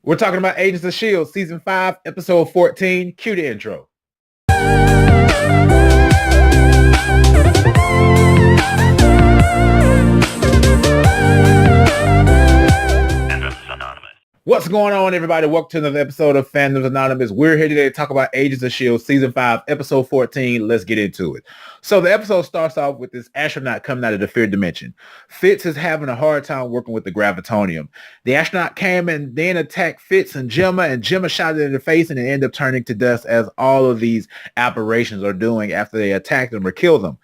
We're talking about Agents of S.H.I.E.L.D. Season 5, Episode 14. Cue the intro. What's going on, everybody? Welcome to another episode of Fandoms Anonymous. We're here today to talk about Agents of S.H.I.E.L.D. Season 5, Episode 14. Let's get into it. So the episode starts off with this astronaut coming out of the fear dimension. Fitz is having a hard time working with the gravitonium. The astronaut came and then attacked Fitz and Gemma shot it in the face, and it ended up turning to dust, as all of these aberrations are doing after they attacked them or killed them.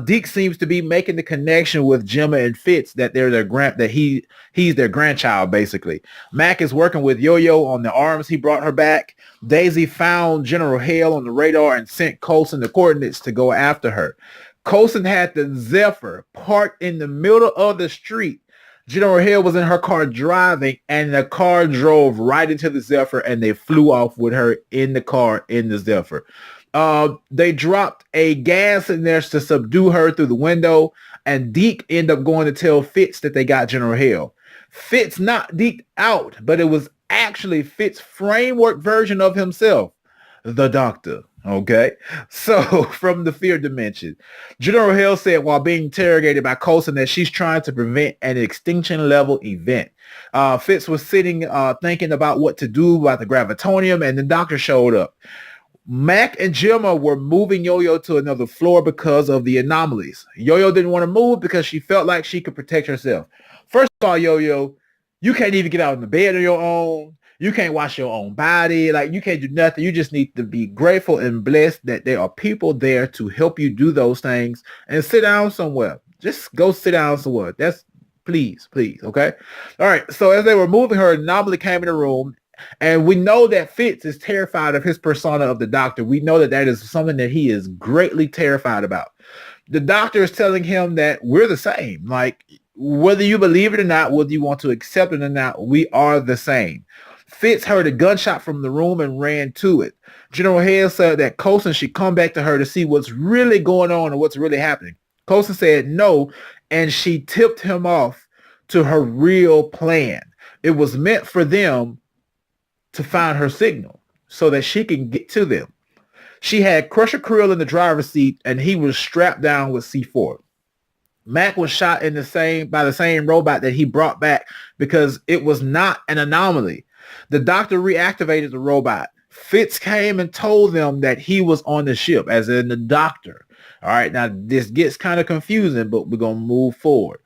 Deke seems to be making the connection with Gemma and Fitz that they're their he's their grandchild, basically. Mac is working with Yo-Yo on the arms he brought her back. Daisy found General Hale on the radar and sent Coulson the coordinates to go after her. Coulson had the Zephyr parked in the middle of the street. General Hale was in her car driving, and the car drove right into the Zephyr, and they flew off with her in the car in the Zephyr. They dropped a gas in there to subdue her through the window, and Deke ended up going to tell Fitz that they got General Hale. Fitz knocked Deke out, but it was actually Fitz's framework version of himself, the Doctor. Okay, so from the fear dimension, General Hale said while being interrogated by Coulson that she's trying to prevent an extinction level event. Fitz was sitting thinking about what to do about the gravitonium, and the Doctor showed up. Mac and Gemma were moving Yo-Yo to another floor because of the anomalies. Yo-Yo didn't want to move because she felt like she could protect herself. First of all, Yo-Yo, you can't even get out of the bed on your own. You can't wash your own body. Like, you can't do nothing. You just need to be grateful and blessed that there are people there to help you do those things, and sit down somewhere. Just go sit down somewhere. That's please, okay? All right, so as they were moving her, an anomaly came in the room, and we know that Fitz is terrified of his persona of the Doctor. We know that is something that he is greatly terrified about. The Doctor is telling him that we're the same. Like, whether you believe it or not, whether you want to accept it or not, we are the same. Fitz heard a gunshot from the room and ran to it. General Hale said that Coulson should come back to her to see what's really going on and what's really happening. Coulson said no, and she tipped him off to her real plan. It was meant for them to find her signal so that she can get to them. She had Crusher Creel in the driver's seat, and he was strapped down with C4. Mac was shot by the same robot that he brought back because it was not an anomaly. The Doctor reactivated the robot. Fitz came and told them that he was on the ship, as in the Doctor. All right, now this gets kind of confusing, but we're going to move forward.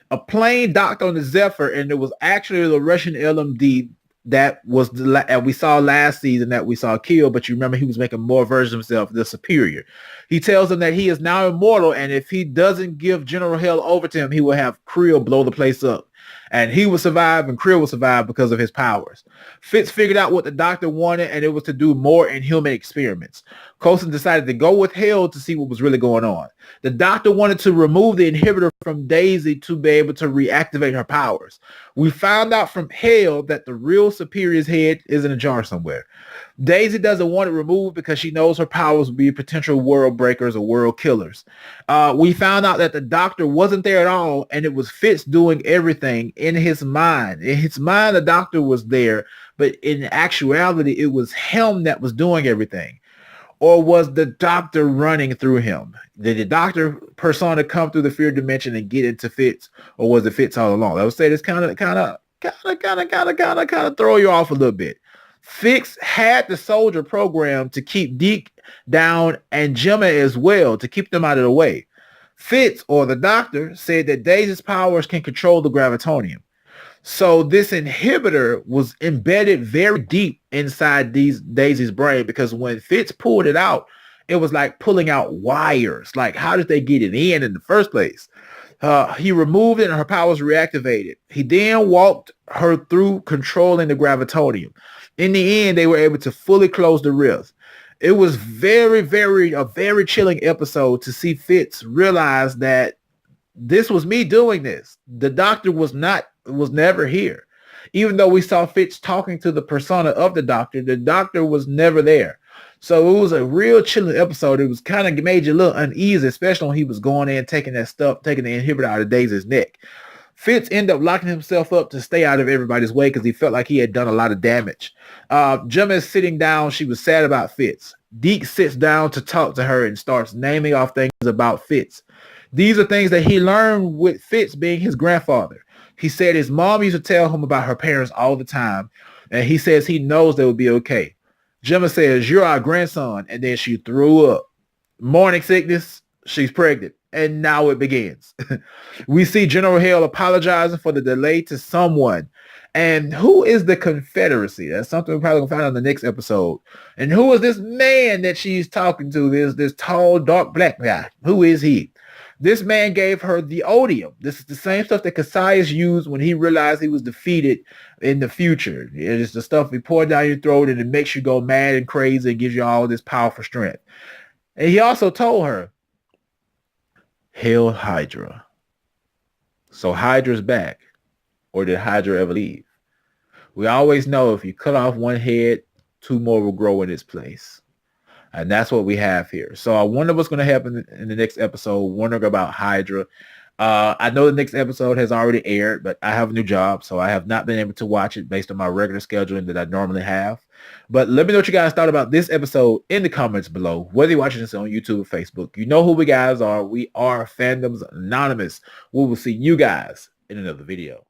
A plane docked on the Zephyr, and it was actually the Russian LMD that was we saw last season that we saw kill, but you remember he was making more versions of himself, the Superior. He tells them that he is now immortal, and if he doesn't give General Hale over to him, he will have Creel blow the place up. And he will survive, and Creel will survive because of his powers. Fitz figured out what the Doctor wanted, and it was to do more inhuman experiments. Coulson decided to go with Hale to see what was really going on. The Doctor wanted to remove the inhibitor from Daisy to be able to reactivate her powers. We found out from Hale that the real Superior's head is in a jar somewhere. Daisy doesn't want it removed because she knows her powers will be potential world breakers or world killers. We found out that the Doctor wasn't there at all, and it was Fitz doing everything in his mind. In his mind, the Doctor was there, but in actuality, it was him that was doing everything. Or was the Doctor running through him? Did the Doctor persona come through the fear dimension and get into Fitz, or was it Fitz all along? I would say this kind of throw you off a little bit. Fitz had the soldier program to keep Deke down and Gemma as well, to keep them out of the way. Fitz, or the Doctor, said that Daisy's powers can control the gravitonium. So this inhibitor was embedded very deep inside Daisy's brain, because when Fitz pulled it out, it was like pulling out wires. Like, how did they get it in the first place? He removed it and her powers reactivated. He then walked her through controlling the gravitonium. In the end, they were able to fully close the rift. It was a very chilling episode to see Fitz realize that this was me doing this. The Doctor was never here. Even though we saw Fitz talking to the persona of the Doctor was never there. So it was a real chilling episode. It was kind of made you a little uneasy, especially when he was going in, taking the inhibitor out of Daisy's neck. Fitz ended up locking himself up to stay out of everybody's way because he felt like he had done a lot of damage. Gemma is sitting down. She was sad about Fitz. Deke sits down to talk to her and starts naming off things about Fitz. These are things that he learned with Fitz being his grandfather. He said his mom used to tell him about her parents all the time, and he says he knows they will be okay. Gemma says, "You're our grandson," and then she threw up. Morning sickness, she's pregnant, and now it begins. We see General Hale apologizing for the delay to someone. And who is the Confederacy? That's something we're probably going to find out in the next episode. And who is this man that she's talking to, this tall, dark, black guy? Who is he? This man gave her the odium. This is the same stuff that Cassius used when he realized he was defeated in the future. It's the stuff he poured down your throat and it makes you go mad and crazy and gives you all this powerful strength. And he also told her, "Hail Hydra." So Hydra's back. Or did Hydra ever leave? We always know if you cut off one head, two more will grow in its place. And that's what we have here. So I wonder what's going to happen in the next episode. Wondering about Hydra. I know the next episode has already aired, but I have a new job, so I have not been able to watch it based on my regular scheduling that I normally have. But let me know what you guys thought about this episode in the comments below. Whether you're watching this on YouTube or Facebook, you know who we guys are. We are Fandoms Anonymous. We will see you guys in another video.